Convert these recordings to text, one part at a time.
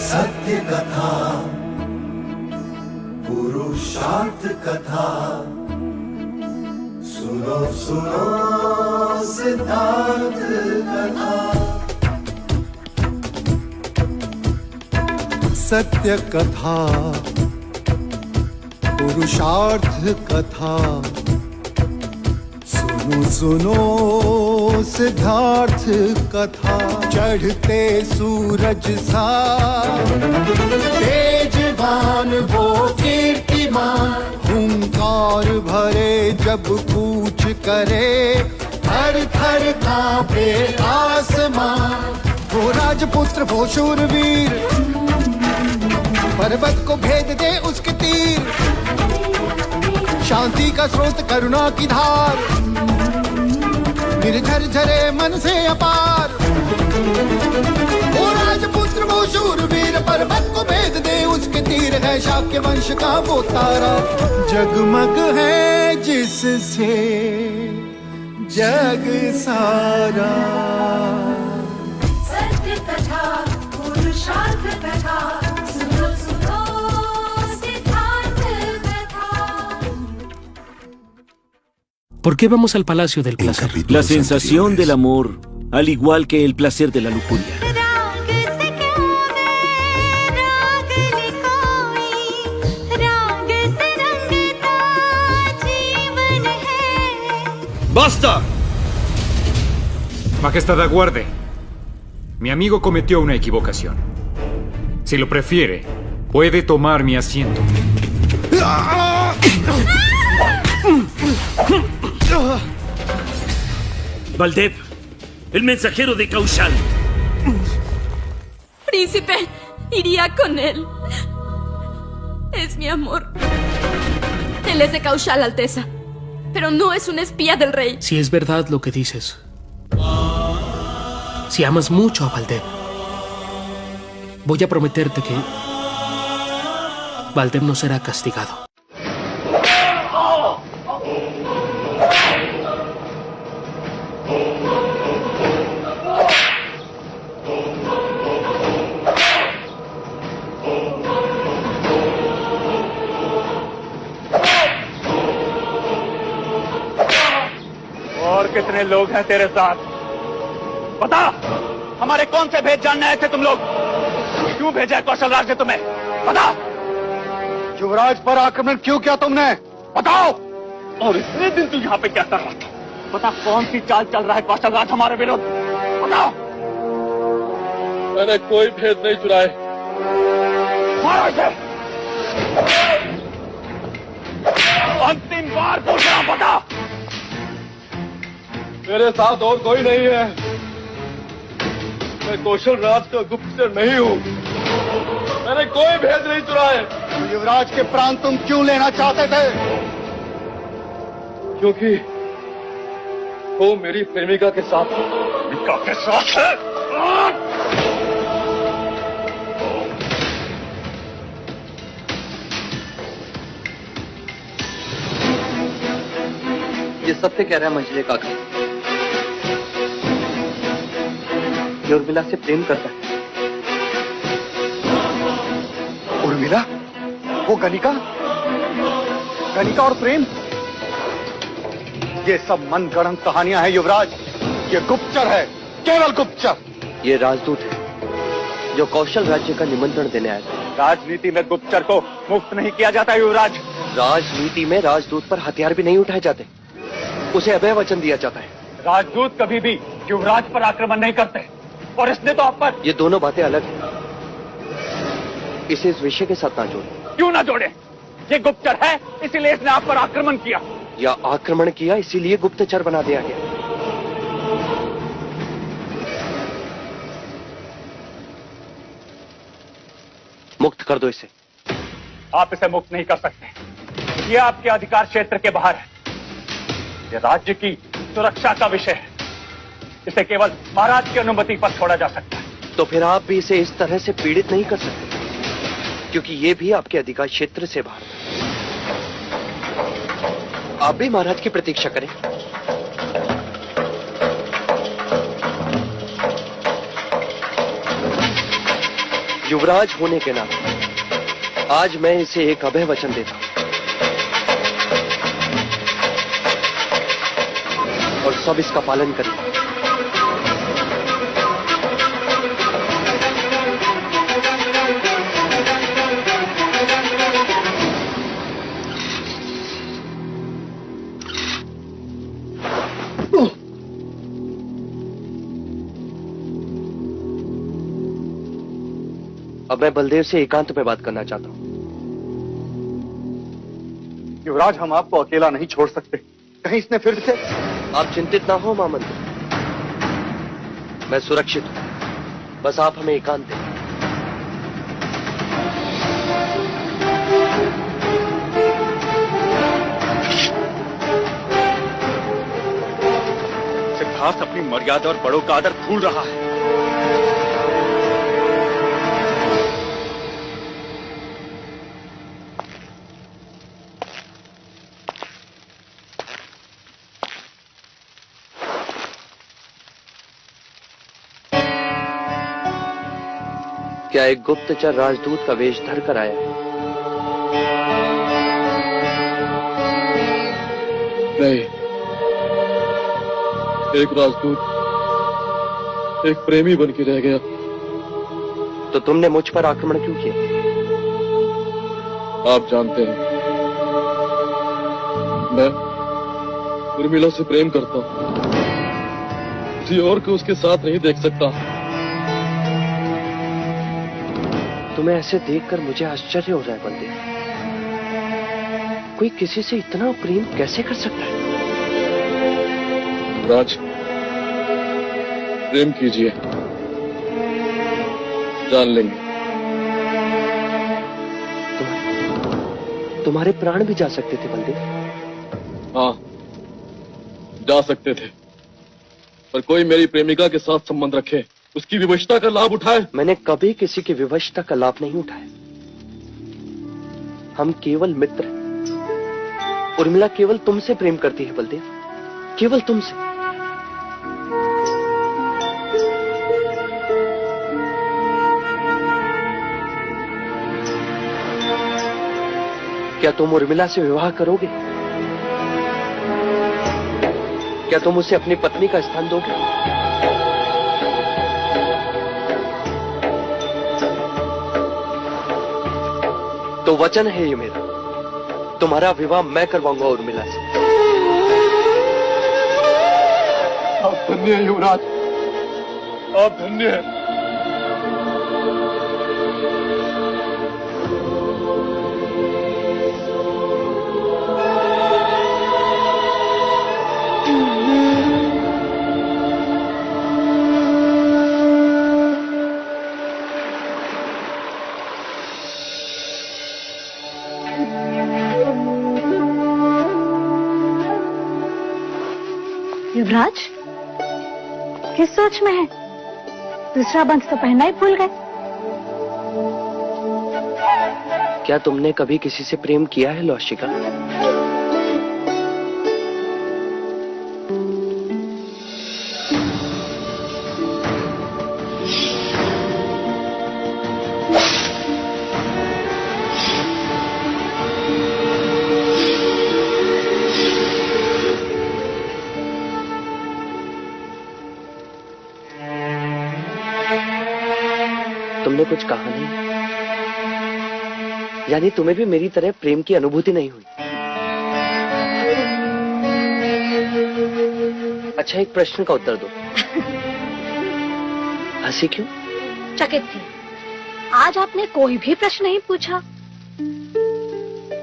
सत्य कथा, पुरुषार्थ कथा, सुनो सुनो सिद्धार्थ कथा। सत्य कथा, पुरुषार्थ कथा, सुनो सुनो सिद्धार्थ कथा। चढ़ते सूरज सा तेजवान वो कीर्तिमान, हुंकार भरे जब कूच करे, थर थर कांपे आसमान। वो राजपुत्र वो शूरवीर, पर्वत को भेद दे उसके तीर, शांति का स्रोत करुणा की धार, निर्झर झरे मन से अपार। वो राजपुत्र वो शूरवीर, पर्वत को भेद दे उसके तीर, है शाक्य वंश का वो तारा, जगमग है जिससे जग सारा। सत्य कथा, पुरुषार्थ कथा, सुनो सुनो सिद्धार्थ कथा। ¿Por qué vamos al Palacio del Placer? La sensación del amor, al igual que el placer de la lujuria. ¡Basta! Majestad, aguarde. Mi amigo cometió una equivocación. Si lo prefiere, puede tomar mi asiento. Baldev, el mensajero de Kaushal. Príncipe, iría con él. Es mi amor. Él es de Kaushal, Alteza, pero no es un espía del rey. Si es verdad lo que dices, si amas mucho a Baldev, voy a prometerte que Baldev no será castigado. और कितने लोग हैं तेरे साथ? बता, हमारे कौन से भेद जानने आए थे तुम लोग? क्यों भेजा है कौशल राज ने तुम्हें? बता। युवराज पर आक्रमण क्यों किया तुमने? बताओ। और इतने दिन तू यहाँ पे क्या कर रहा था? बता, कौन सी चाल चल रहा है कौशल राज हमारे विरुद्ध? बताओ। मैंने कोई भेद नहीं चुराए। मारो इसे। अंतिम बार पूछ रहा हूं, बता। मेरे साथ और कोई नहीं है। मैं कौशल राज का गुप्तचर नहीं हूँ। मैंने कोई भेद नहीं चुराए। तो युवराज के प्राण तुम क्यों लेना चाहते थे? क्योंकि वो मेरी प्रेमिका के साथ है। प्रेमिका के साथ है? ये सत्य कह रहा है मंजले काका। ये उर्मिला से प्रेम करता है। उर्मिला? वो गणिका? गणिका और प्रेम? ये सब मनगढ़ंत कहानियां हैं युवराज। ये गुप्तचर है, केवल गुप्तचर। ये राजदूत है जो कौशल राज्य का निमंत्रण देने आया था। राजनीति में गुप्तचर को मुक्त नहीं किया जाता युवराज। राजनीति में राजदूत पर हथियार भी नहीं उठाए जाते, उसे अभय वचन दिया जाता है। राजदूत कभी भी युवराज पर आक्रमण नहीं करते, और इसने तो आप पर। ये दोनों बातें अलग हैं। इसे इस विषय के साथ ना जोड़े। क्यों ना जोड़े? ये गुप्तचर है, इसीलिए इसने आप पर आक्रमण किया। या आक्रमण किया इसीलिए गुप्तचर बना दिया गया। मुक्त कर दो इसे। आप इसे मुक्त नहीं कर सकते। ये आपके अधिकार क्षेत्र के बाहर है। ये राज्य की सुरक्षा का विषय है। इसे केवल महाराज की अनुमति पर छोड़ा जा सकता है। तो फिर आप भी इसे इस तरह से पीड़ित नहीं कर सकते, क्योंकि ये भी आपके अधिकार क्षेत्र से बाहर है। आप भी महाराज की प्रतीक्षा करें। युवराज होने के नाते आज मैं इसे एक अभय वचन देता हूं और सब इसका पालन करेंगे। अब मैं बलदेव से एकांत में बात करना चाहता हूं। युवराज, हम आपको अकेला नहीं छोड़ सकते। कहीं इसने फिर से... आप चिंतित ना हो महामंत्री, मैं सुरक्षित हूं। बस आप हमें एकांत दें। सिद्धार्थ अपनी मर्यादा और बड़ों का आदर भूल रहा है। क्या एक गुप्तचर राजदूत का वेश धर कर आया है? नहीं, एक राजदूत एक प्रेमी बन के रह गया। तो तुमने मुझ पर आक्रमण क्यों किया? आप जानते हैं, मैं उर्मिला से प्रेम करता हूं, किसी और को उसके साथ नहीं देख सकता। तुम्हें ऐसे देखकर मुझे आश्चर्य हो रहा है बलदेव। कोई किसी से इतना प्रेम कैसे कर सकता है? राज, प्रेम कीजिए, जान लेंगे। तुम्हारे प्राण भी जा सकते थे बलदेव। हाँ, जा सकते थे, पर कोई मेरी प्रेमिका के साथ संबंध रखे, उसकी विवशता का लाभ उठाए। मैंने कभी किसी की विवशता का लाभ नहीं उठाया। हम केवल मित्र हैं। उर्मिला केवल तुमसे प्रेम करती है बलदेव, केवल तुमसे। क्या तुम उर्मिला से विवाह करोगे? क्या तुम उसे अपनी पत्नी का स्थान दोगे? तो वचन है ये मेरा, तुम्हारा विवाह मैं करवाऊंगा उर्मिला से। आप धन्य हैं युवराज, आप धन्य हैं। युवराज, किस सोच में है? दूसरा बंध तो पहनना ही भूल गए। क्या तुमने कभी किसी से प्रेम किया है लौशिका? तुमने कुछ कहा नहीं, यानी तुम्हें भी मेरी तरह प्रेम की अनुभूति नहीं हुई। अच्छा, एक प्रश्न का उत्तर दो। हंसी क्यों? चकित थी। आज आपने कोई भी प्रश्न नहीं पूछा।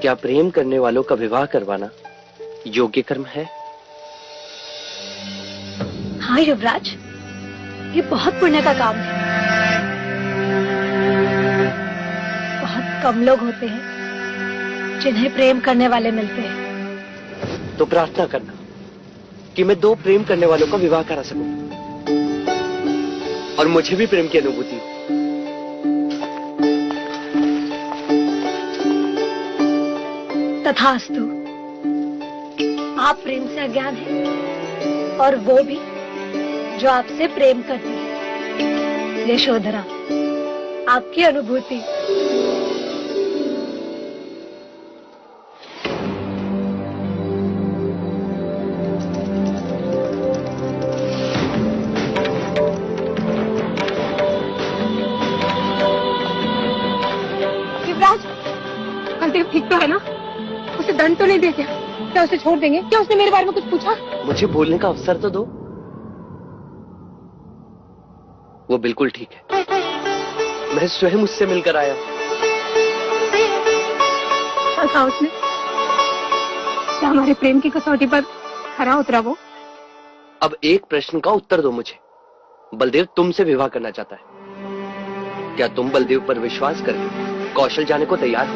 क्या प्रेम करने वालों का विवाह करवाना योग्य कर्म है? हाँ युवराज, ये बहुत पुण्य का काम है। बहुत कम लोग होते हैं जिन्हें प्रेम करने वाले मिलते हैं। तो प्रार्थना करना कि मैं 2 प्रेम करने वालों का विवाह करा सकूं। और मुझे भी प्रेम की अनुभूति। तथास्तु। आप प्रेम से अज्ञान हैं और वो भी जो आपसे प्रेम करती है। यशोधरा, आपकी अनुभूति। युवराज, बलदेव ठीक तो है ना? उसे दंड तो नहीं दे क्या? क्या उसे छोड़ देंगे? क्या उसने मेरे बारे में कुछ पूछा? मुझे बोलने का अवसर तो दो। वो बिल्कुल ठीक है। मैं स्वयं उससे मिलकर आया। क्या कहा उसने? क्या हमारे प्रेम की कसौटी पर खरा उतरा वो? अब एक प्रश्न का उत्तर दो मुझे। बलदेव तुमसे विवाह करना चाहता है। क्या तुम बलदेव पर विश्वास करके कौशल जाने को तैयार हो?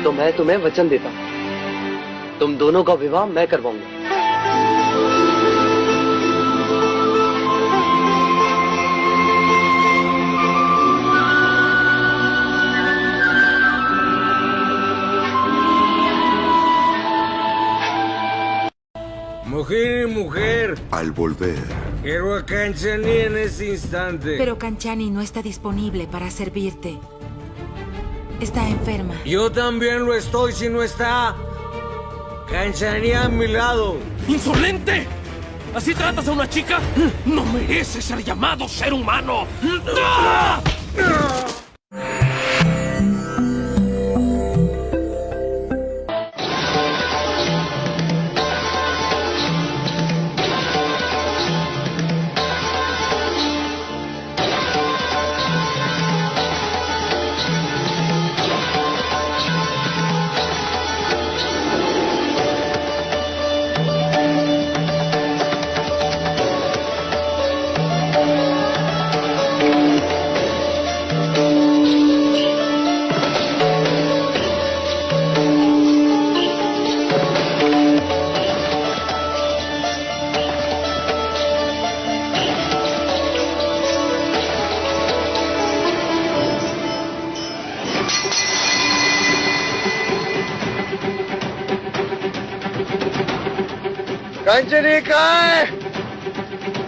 तो मैं तुम्हें वचन देता हूं, तुम दोनों का विवाह मैं करवाऊंगा। Mujer y mujer. Al volver. Quiero a Kanchani en ese instante. Pero Kanchani no está disponible para servirte. Está enferma. Yo también lo estoy si no está Kanchani a mi lado. ¡Insolente! ¿Así tratas a una chica? ¡No merece ser llamado ser humano! ¡Ah! कंचनी कहाँ है?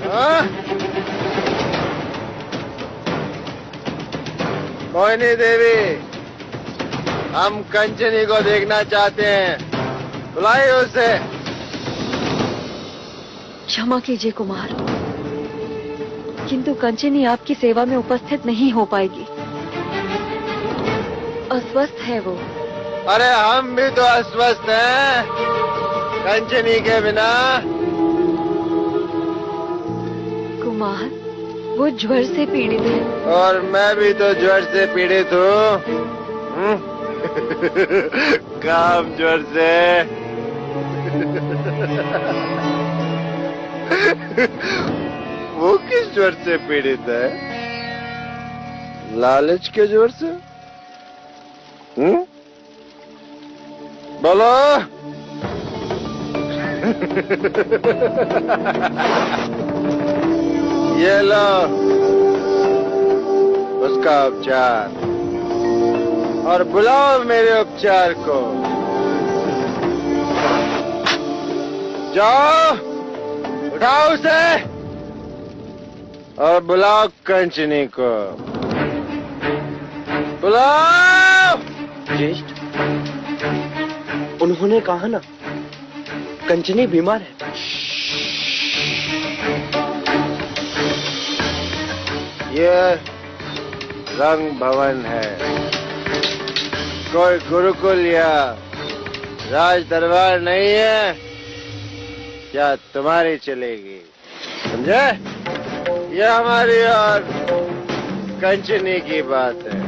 हाँ? मोहिनी देवी, हम कंचनी को देखना चाहते हैं। बुलाइए उसे। क्षमा कीजिए कुमार, किंतु कंचनी आपकी सेवा में उपस्थित नहीं हो पाएगी। अस्वस्थ है वो। अरे हम भी तो अस्वस्थ हैं कंचनी के बिना। कुमार, वो ज्वर से पीड़ित है। और मैं भी तो ज्वर से पीड़ित हूँ। काम ज्वर से। वो किस ज्वर से पीड़ित है? लालच के ज्वर से? बोलो। ये लो उसका उपचार, और बुलाओ मेरे उपचार को। जाओ, उठाओ उसे और बुलाओ कंचनी को। बुलाओ। ज्येष्ठ, उन्होंने कहा ना कंचनी बीमार है। ये रंग भवन है, कोई गुरुकुल या राज दरबार नहीं है। क्या तुम्हारी चलेगी? समझे? ये हमारी और कंचनी की बात है।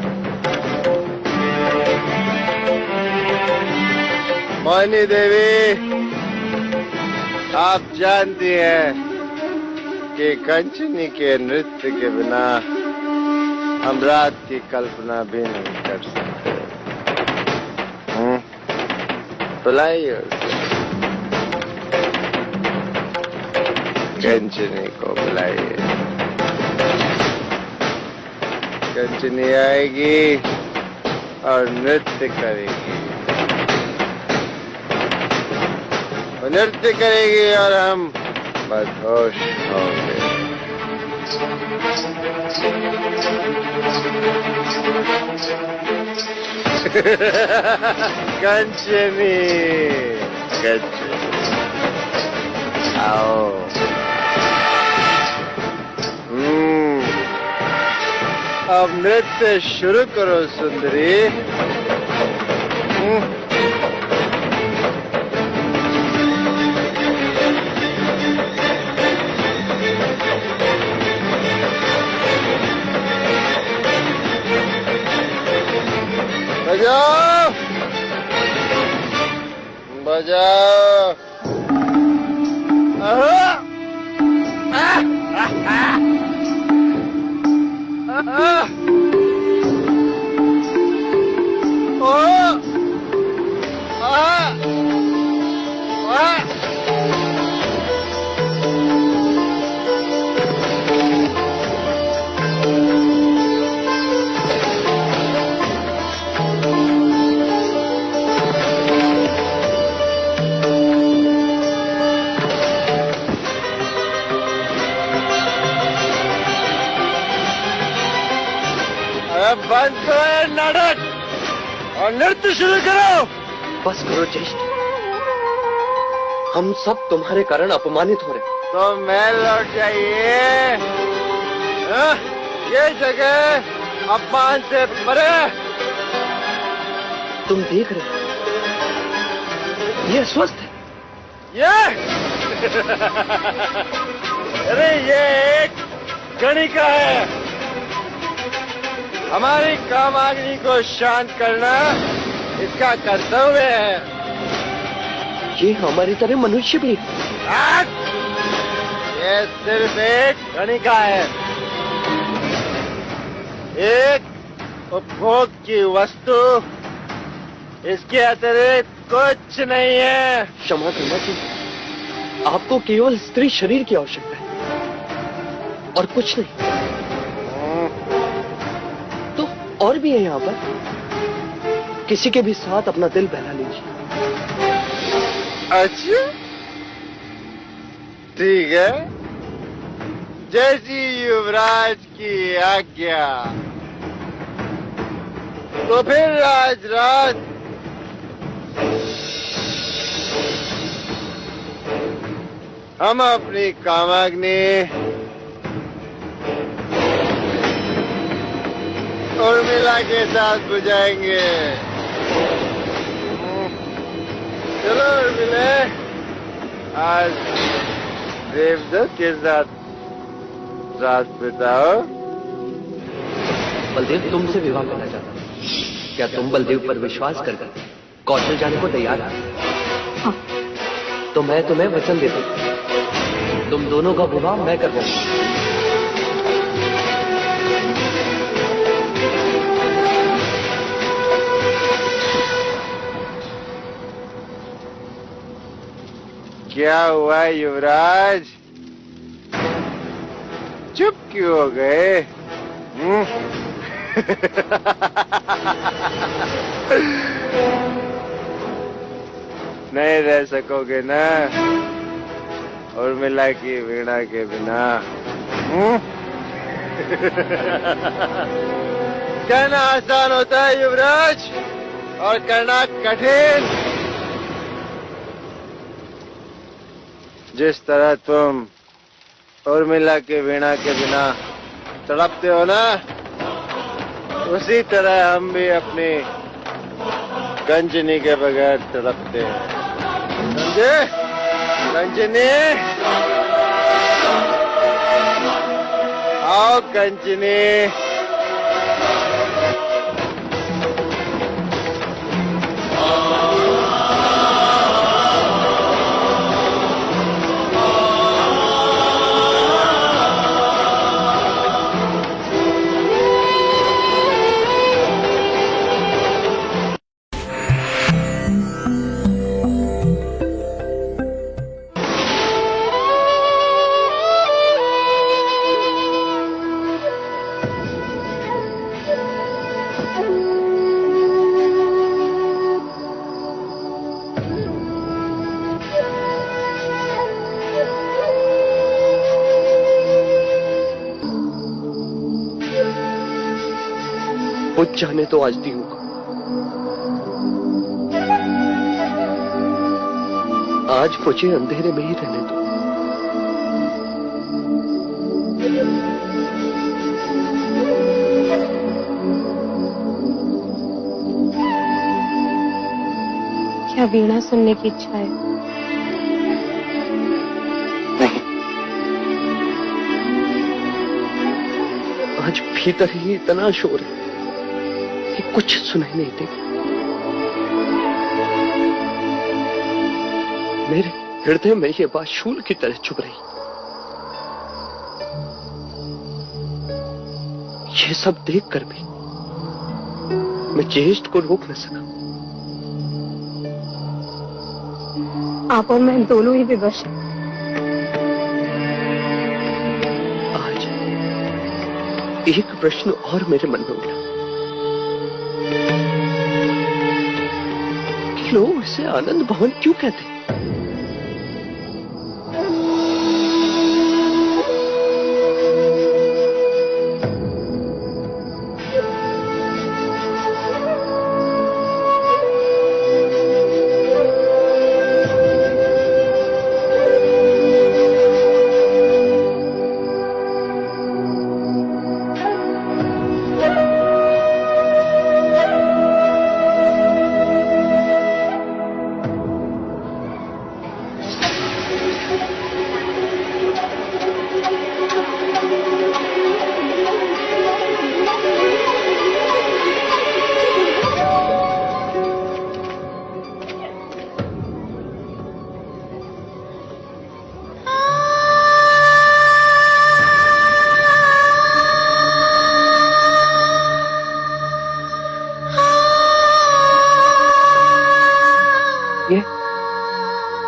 मोहिनी देवी, आप जानती हैं कि कंचनी के नृत्य के बिना हम रात की कल्पना भी नहीं कर सकते। बुलाइए उसे, कंचनी को बुलाइए। कंचनी आएगी और नृत्य करेगी। वो नृत्य करेगी और हम बदहोश होंगे। कंचनी, कंचनी, आओ। अब नृत्य शुरू करो सुंदरी। बजाओ, बजाओ। बंद करो ये नाटक और नृत्य शुरू करो। बस करो ज्येष्ठ, हम सब तुम्हारे कारण अपमानित हो रहे। तो मैं लौट जाइए। ये जगह अपमान से परे। तुम देख रहे हो, ये स्वस्थ है। ये अरे ये एक गणिका है। हमारी कामाग्नि को शांत करना इसका कर्तव्य है। ये हमारी तरह मनुष्य भी। ये सिर्फ एक गणिका है, एक उपभोग की वस्तु। इसके अतिरिक्त कुछ नहीं है। क्षमा करना चाहिए, आपको केवल स्त्री शरीर की आवश्यकता है और कुछ नहीं। और भी है यहाँ पर, किसी के भी साथ अपना दिल बहला लीजिए। अच्छा ठीक है, जैसी युवराज की आज्ञा। तो फिर आज रात हम अपनी कामाग्नि उर्मिला के साथ बुझाएंगे। चलो उर्मिला, आज देवदत्त के साथ रात बिताओ। बलदेव तुमसे विवाह करना चाहता हूँ। क्या तुम बलदेव पर विश्वास करके कौशल जाने को तैयार हो? हाँ। तो मैं तुम्हें वचन देता हूँ, तुम दोनों का विवाह मैं कर दूंगा। क्या हुआ युवराज, चुप क्यों हो गए? नहीं रह सकोगे ना उर्मिला की वीणा के बिना? कहना आसान होता है युवराज, और करना कठिन। जिस तरह तुम उर्मिला के वीणा के बिना तड़पते हो ना, उसी तरह हम भी अपनी कंचनी के बगैर तड़पते हैं। समझे? कंचनी, आओ कंचनी। बुझ जाने तो आज दियों को। आज मुझे अंधेरे में ही रहने दो। क्या वीणा सुनने की इच्छा है? नहीं, आज भीतर ही इतना शोर है कि कुछ सुनाई नहीं देगा। मेरे हृदय में ये बात शूल की तरह चुभ रही। ये सब देखकर भी मैं ज्येष्ठ को रोक न सका। आप और मैं दोनों ही विवश हैं। आज एक प्रश्न और मेरे मन में उठा कि लोग इसे आनंद भवन क्यों कहते हैं?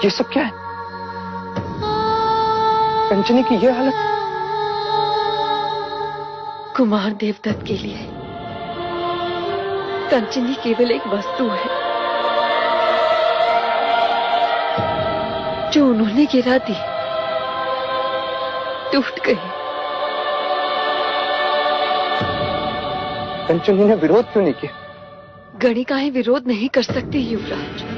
ये सब क्या है? कंचनी की ये हालत? कुमार देवदत्त के लिए कंचनी केवल एक वस्तु है जो उन्होंने गिरा दी, टूट गई। कंचनी ने विरोध क्यों नहीं किया? गणिकाएं विरोध नहीं कर सकती युवराज।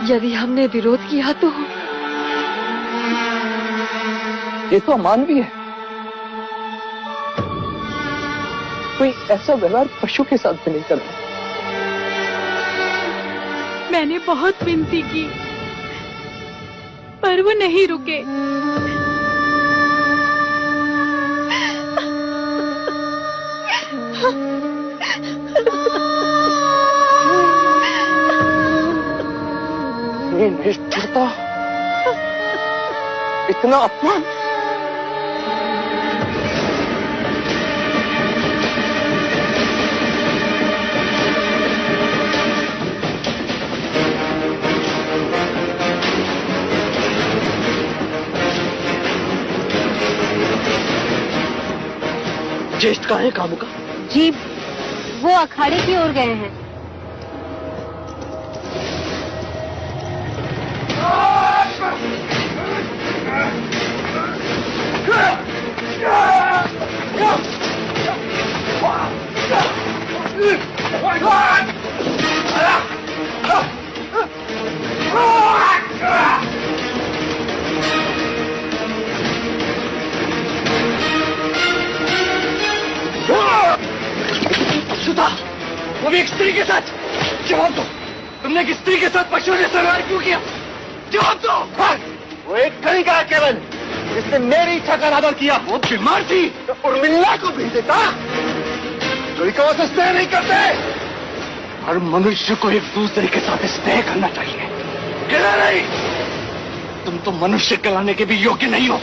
यदि हमने विरोध किया तो ये तो अमानवीय है। कोई ऐसा व्यवहार पशु के साथ भी नहीं करता। मैंने बहुत विनती की पर वो नहीं रुके। निष्ठुरता, इतना अपमान। ज्येष्ठ कहाँ है कामुका? जी वो अखाड़े की ओर गए हैं। सुधा, वो भी एक स्त्री के साथ। जवाब दो, तुमने एक स्त्री के साथ पशुओं ने सरवार क्यों किया? जवाब दो। वो एक गणिका है केवल, जिसने मेरी इच्छा का अनादर किया। वो बीमार थी तो उर्मिला को भेज देता। गणिका से स्नेह नहीं करते। हर मनुष्य को एक दूसरे के साथ स्नेह करना चाहिए, गिरा नहीं। तुम तो मनुष्य कहलाने के भी योग्य नहीं हो।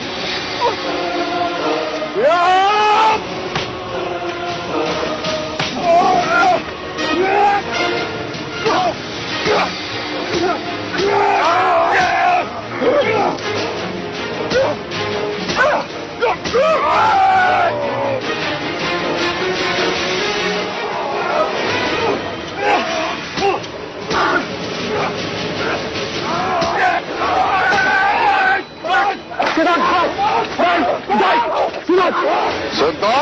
सुनो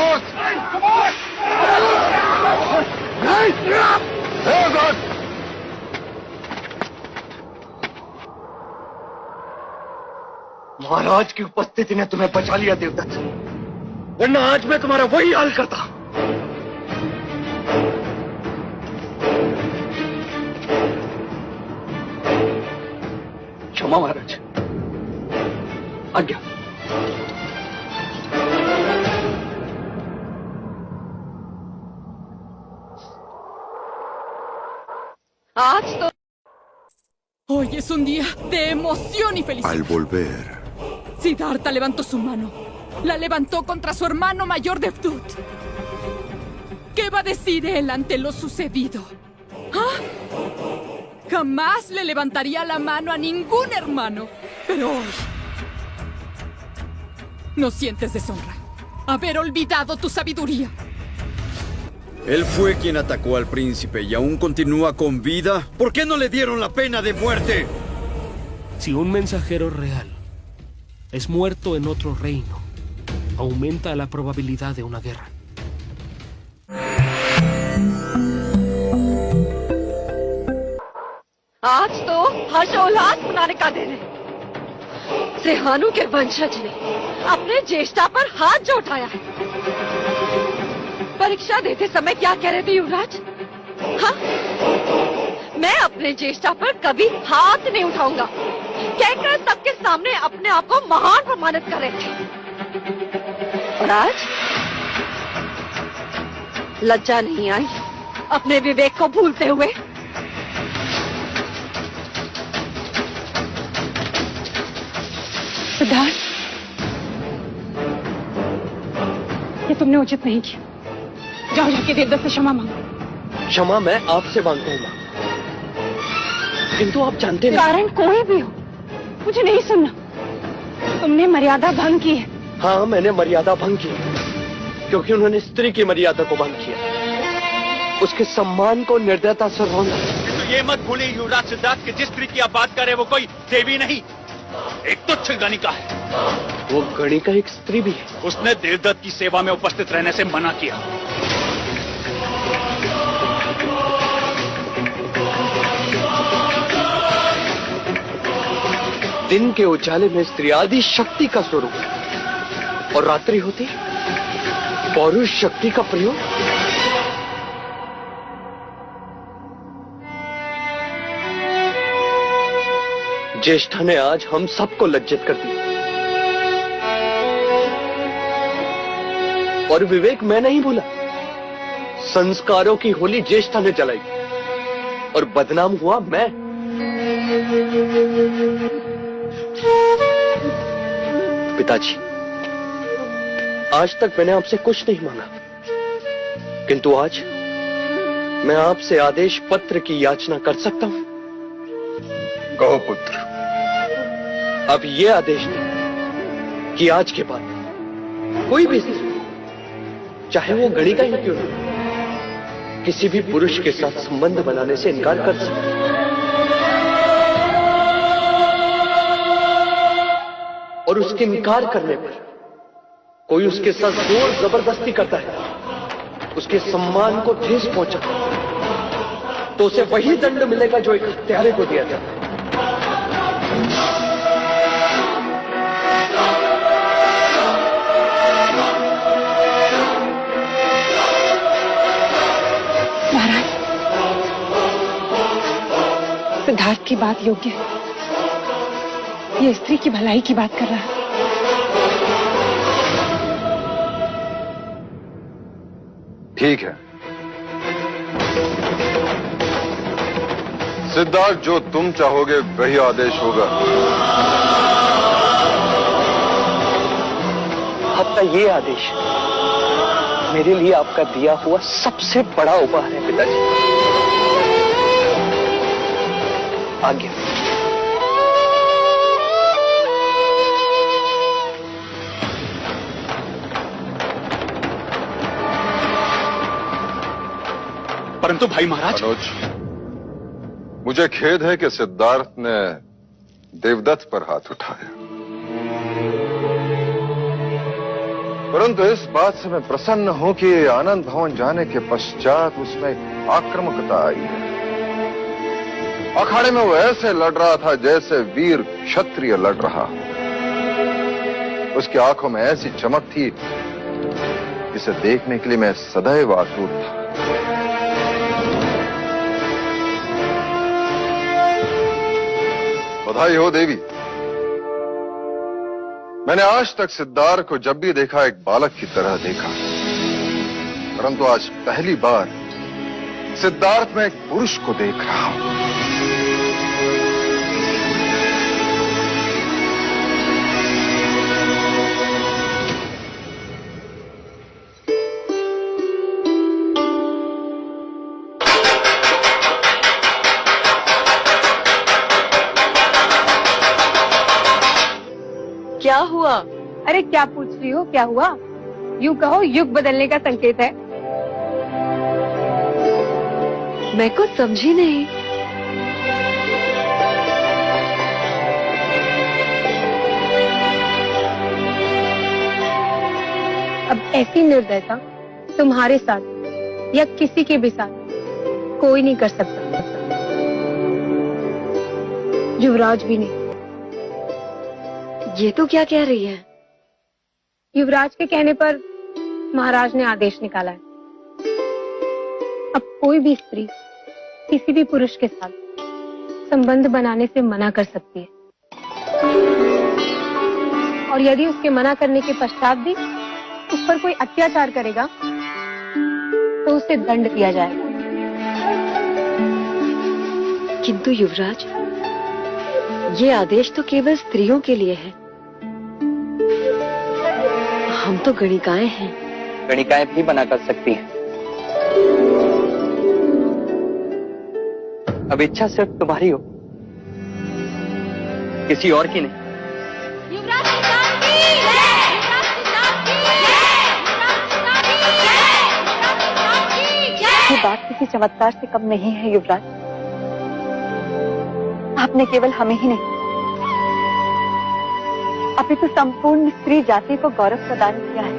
महाराज की उपस्थिति ने तुम्हें बचा लिया देवदत्त, वरना आज मैं तुम्हारा वही हाल करता। क्षमा महाराज, आज्ञा। आज तो Hoy es un día de emoción y felicidad. Al volver, Siddhartha levantó su mano. La levantó contra su hermano mayor Devdut. ¿Qué va a decir él ante lo sucedido? ¿Ah? Jamás le levantaría la mano a ningún hermano. Pero hoy... ¿no sientes deshonra? Haber olvidado tu sabiduría. Él fue quien atacó al príncipe y aún continúa con vida. ¿Por qué no le dieron la pena de muerte? Si un mensajero real es muerto en otro reino, aumenta la probabilidad de una guerra. आज तो हर्षोल्लास मनाने का दिन है। सेहानु के वंशज ने अपने ज्येष्ठा पर हाथ जो उठाया है। परीक्षा देते समय क्या कह रहे थे युवराज? हाँ, मैं अपने ज्येष्ठा पर कभी हाथ नहीं उठाऊंगा कहकर सबके सामने अपने आप को महान प्रमाणित कर रहे थे। और आज लज्जा नहीं आई अपने विवेक को भूलते हुए? सिद्धार्थ, ये तुमने उचित नहीं किया। जाओ जाके देवदत्त से क्षमा मांगो। क्षमा मैं आपसे मांगता हूँ मां, किंतु आप जानते नहीं। कारण कोई भी हो, मुझे नहीं सुनना। तुमने मर्यादा भंग की है। हाँ, मैंने मर्यादा भंग की, क्योंकि उन्होंने स्त्री की मर्यादा को भंग किया, उसके सम्मान को निर्दयता से रौंदा। तो ये मत भूलिए युवराज सिद्धार्थ कि जिस स्त्री की आप बात कर रहे हैं वो कोई देवी नहीं, एक तुच्छ गणिका है। वो गणिका एक स्त्री भी है। उसने देवदत्त की सेवा में उपस्थित रहने से मना किया। दिन के उजाले में स्त्री आदि शक्ति का स्वरूप है, और रात्रि होती पौरुष शक्ति का प्रयोग। ज्येष्ठा ने आज हम सबको लज्जित कर दिया, और विवेक मैं नहीं भूला। संस्कारों की होली ज्येष्ठा ने जलाई, और बदनाम हुआ मैं। पिताजी, आज तक मैंने आपसे कुछ नहीं मांगा, किंतु आज मैं आपसे आदेश पत्र की याचना कर सकता हूं। कहो पुत्र। अब ये आदेश दें कि आज के बाद कोई भी स्त्री, चाहे वो गणिका ही क्यों न, किसी भी पुरुष के साथ संबंध बनाने से इनकार कर सकती है। और उसके इनकार करने पर कोई उसके साथ जोर जबरदस्ती करता है, उसके सम्मान को ठेस पहुंचा, तो उसे वही दंड मिलेगा जो एक हत्यारे को दिया जाता है। महाराज, सिद्धार्थ की बात योग्य है। ये स्त्री की भलाई की बात कर रहा है। ठीक है सिद्धार्थ, जो तुम चाहोगे वही आदेश होगा। आपका ये आदेश मेरे लिए आपका दिया हुआ सबसे बड़ा उपहार है पिताजी। आज्ञा। परंतु भाई महाराज, मनोज, मुझे खेद है कि सिद्धार्थ ने देवदत्त पर हाथ उठाया। परंतु इस बात से मैं प्रसन्न हूं कि आनंद भवन जाने के पश्चात उसमें आक्रामकता आई है। अखाड़े में वो ऐसे लड़ रहा था जैसे वीर क्षत्रिय लड़ रहा। उसकी आंखों में ऐसी चमक थी जिसे देखने के लिए मैं सदैव आतुर था। बधाई हो देवी। मैंने आज तक सिद्धार्थ को जब भी देखा एक बालक की तरह देखा, परंतु आज पहली बार सिद्धार्थ में एक पुरुष को देख रहा हूं। क्या हुआ? अरे क्या पूछ रही हो, क्या हुआ? यूं कहो युग बदलने का संकेत है। मैं कुछ समझी नहीं। अब ऐसी निर्दयता तुम्हारे साथ या किसी के भी साथ कोई नहीं कर सकता, युवराज भी नहीं। ये तो क्या कह रही है? युवराज के कहने पर महाराज ने आदेश निकाला है। अब कोई भी स्त्री किसी भी पुरुष के साथ संबंध बनाने से मना कर सकती है, और यदि उसके मना करने के पश्चात भी उस पर कोई अत्याचार करेगा तो उसे दंड दिया जाएगा। किंतु युवराज, ये आदेश तो केवल स्त्रियों के लिए है। हम तो गणिकाएं हैं। गणिकाएं भी मना कर सकती हैं। अब इच्छा सिर्फ तुम्हारी हो, किसी और की नहीं। ये बात किसी चमत्कार से कम नहीं है युवराज। आपने केवल हमें ही नहीं, अपितु संपूर्ण स्त्री जाति को गौरव प्रदान किया है।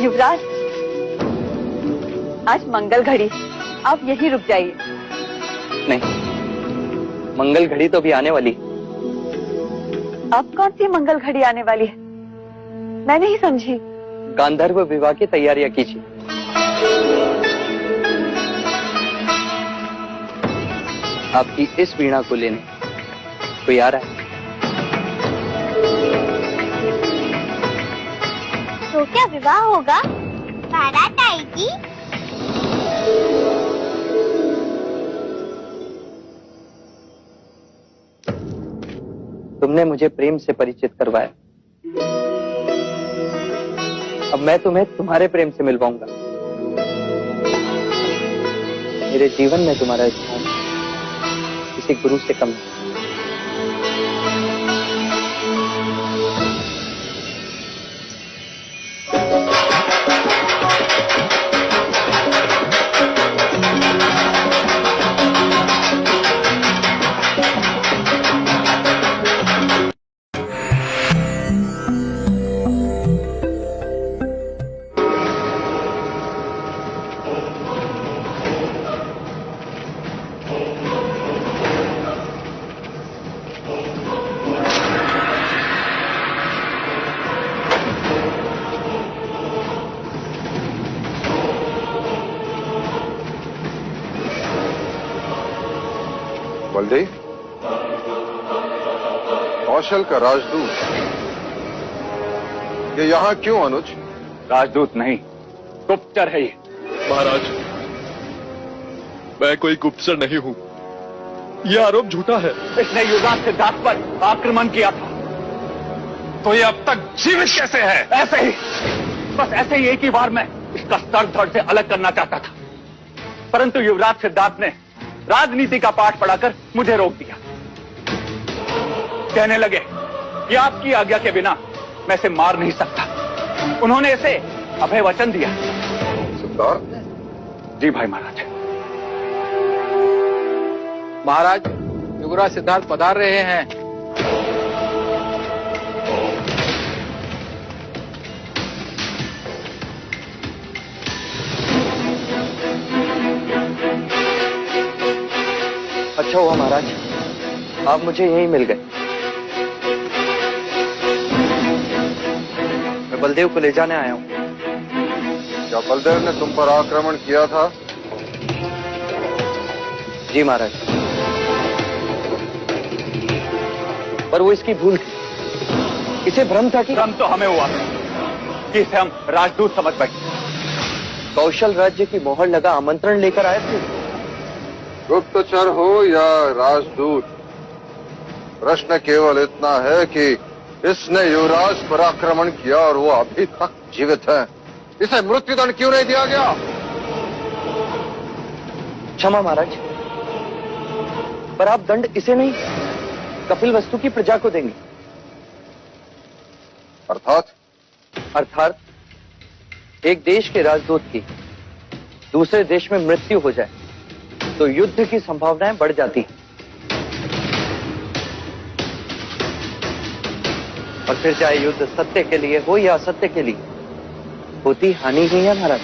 युवराज, आज मंगल घड़ी, आप यहीं रुक जाइए। नहीं, मंगल घड़ी तो भी आने वाली। अब कौन सी मंगल घड़ी आने वाली है? मैं नहीं समझी। गांधर्व विवाह की तैयारियां कीजिए। आपकी इस वीणा को लेने कोई आ रहा है। तो क्या विवाह होगा? बारात आएगी? तुमने मुझे प्रेम से परिचित करवाया, अब मैं तुम्हें तुम्हारे प्रेम से मिलवाऊंगा। मेरे जीवन में तुम्हारा स्थान किसी गुरु से कम नहीं। बलदेव, कौशल का राजदूत, ये यहाँ क्यों अनुज? राजदूत नहीं, गुप्तचर है ये। महाराज, मैं कोई गुप्तचर नहीं हूं। यह आरोप झूठा है। इसने युवराज सिद्धार्थ पर आक्रमण किया था, तो ये अब तक जीवित कैसे है? ऐसे ही, बस ऐसे ही एक ही बार में इसका सर धड़ से अलग करना चाहता था, परंतु युवराज सिद्धार्थ ने राजनीति का पाठ पढ़ाकर मुझे रोक दिया। कहने लगे कि आपकी आज्ञा के बिना मैं इसे मार नहीं सकता। उन्होंने इसे अभय वचन दिया। सिद्धार्थ, जी भाई महाराज। महाराज, युवराज सिद्धार्थ पधार रहे हैं। अच्छा हुआ महाराज, आप मुझे यहीं मिल गए। मैं बलदेव को ले जाने आया हूँ। क्या बलदेव ने तुम पर आक्रमण किया था? जी महाराज, पर वो इसकी भूल थी। इसे भ्रम था कि भ्रम तो हमें हुआ कि इसे हम राजदूत समझ बैठे। कौशल राज्य की मोहर लगा आमंत्रण लेकर आए थे। गुप्तचर हो या राजदूत, प्रश्न केवल इतना है कि इसने युवराज पर आक्रमण किया और वो अभी तक जीवित है। इसे मृत्युदंड क्यों नहीं दिया गया? क्षमा महाराज, पर आप दंड इसे नहीं, कपिल वस्तु की प्रजा को देंगे। अर्थात एक देश के राजदूत की दूसरे देश में मृत्यु हो जाए तो युद्ध की संभावनाएं बढ़ जाती हैं, और फिर चाहे युद्ध सत्य के लिए हो या असत्य के लिए, होती हानि ही है महाराज।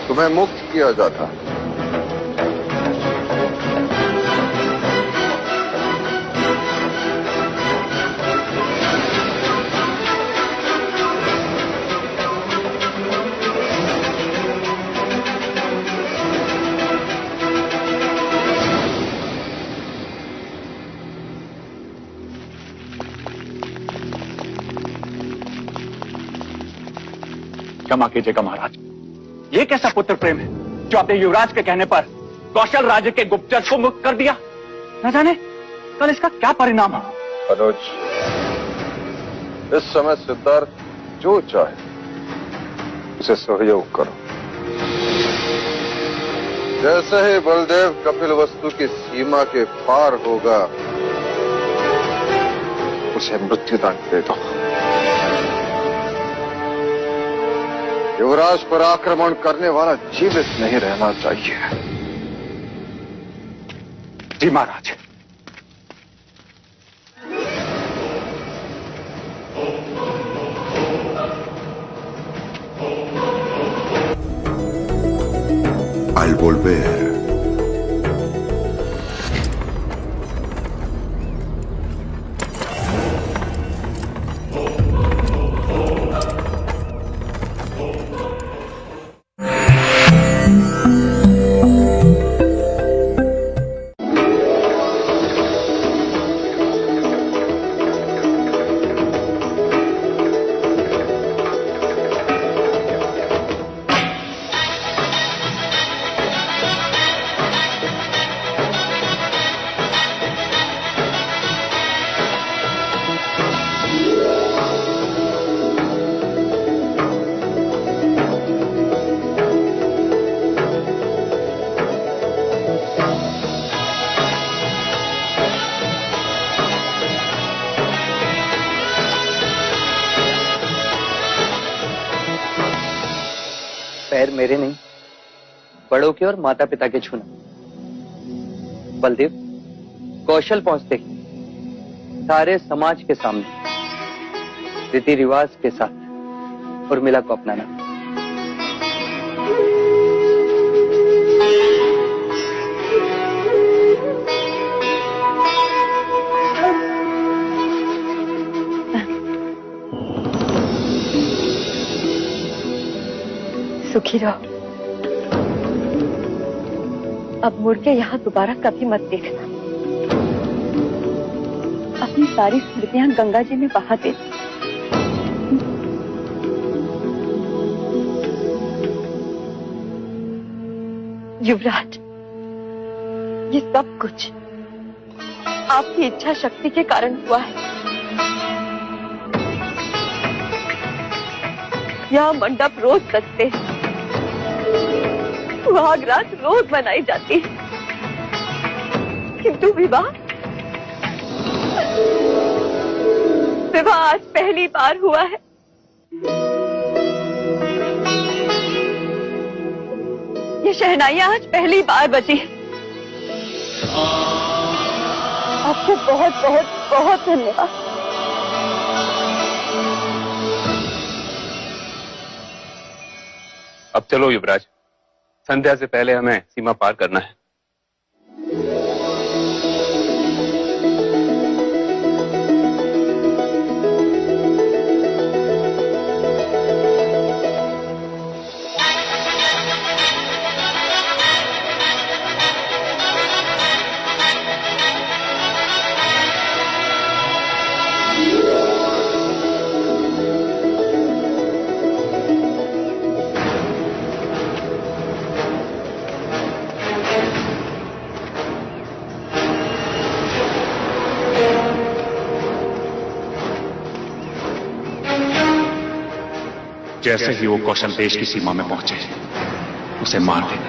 तुम्हें मुक्त किया जाता। क्षमा कीजिएगा महाराज, ये कैसा पुत्र प्रेम है जो आपने युवराज के कहने पर कौशल राज्य के गुप्तचर को मुक्त कर दिया? न जाने कल इसका क्या परिणाम हो। अनुज, इस समय सिद्धार्थ जो चाहे उसे सहयोग करो। जैसे ही बलदेव कपिल वस्तु की सीमा के पार होगा, उसे मृत्युदंड दे दो। युवराज पर आक्रमण करने वाला जीवित नहीं रहना चाहिए। जी महाराज। Al volver, पैर मेरे नहीं, बड़ों के और माता पिता के छूना। बलदेव, कौशल पहुंचते ही सारे समाज के सामने रीति रिवाज के साथ उर्मिला को अपनाना। सुखी रहो। अब मुड़ के यहाँ दोबारा कभी मत देखना। अपनी सारी स्मृतियां गंगा जी में बहा दे। युवराज, ये सब कुछ आपकी इच्छा शक्ति के कारण हुआ है। यहाँ मंडप रोज सजते हैं, सुहाग रात रोज मनाई जाती है, किंतु विवाह विवाह आज पहली बार हुआ है। ये शहनाइयां आज पहली बार बजी है। आपको बहुत बहुत बहुत धन्यवाद। अब चलो युवराज, संध्या से पहले हमें सीमा पार करना है। जैसे ही वो कौशल देश की सीमा में पहुंचे, उसे मार देना।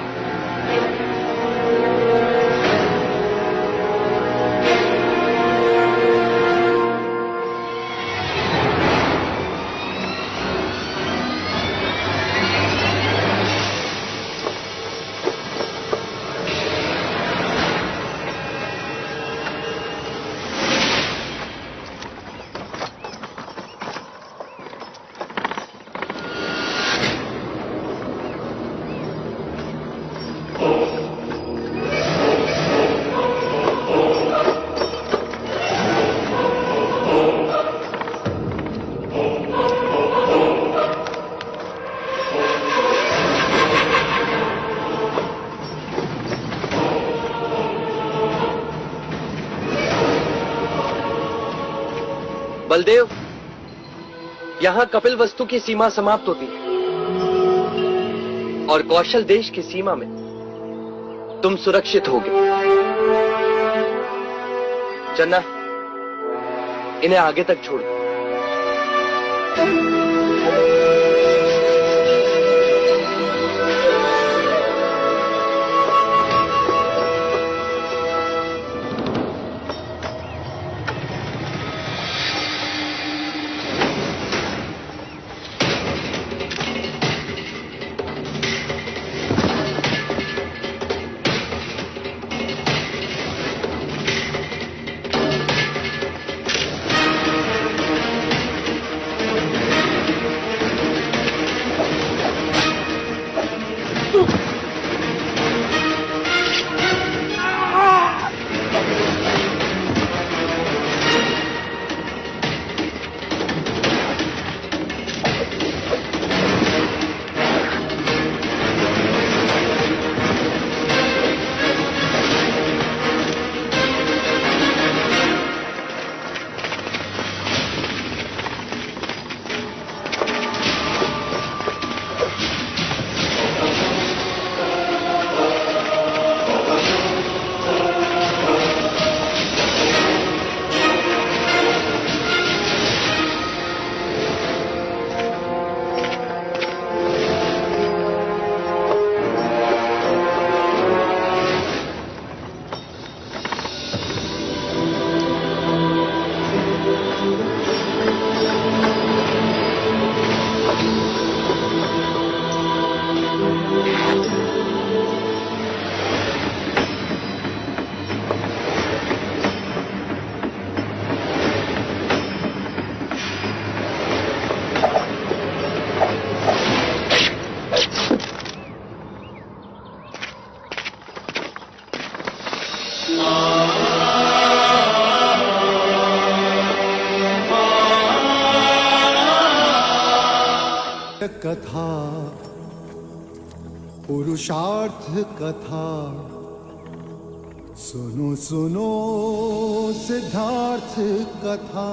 बलदेव, यहां कपिल वस्तु की सीमा समाप्त होती है और कौशल देश की सीमा में तुम सुरक्षित होगे। चन्ना, इन्हें आगे तक छोड़ दो। कथा, पुरुषार्थ कथा, सुनो सुनो सिद्धार्थ कथा।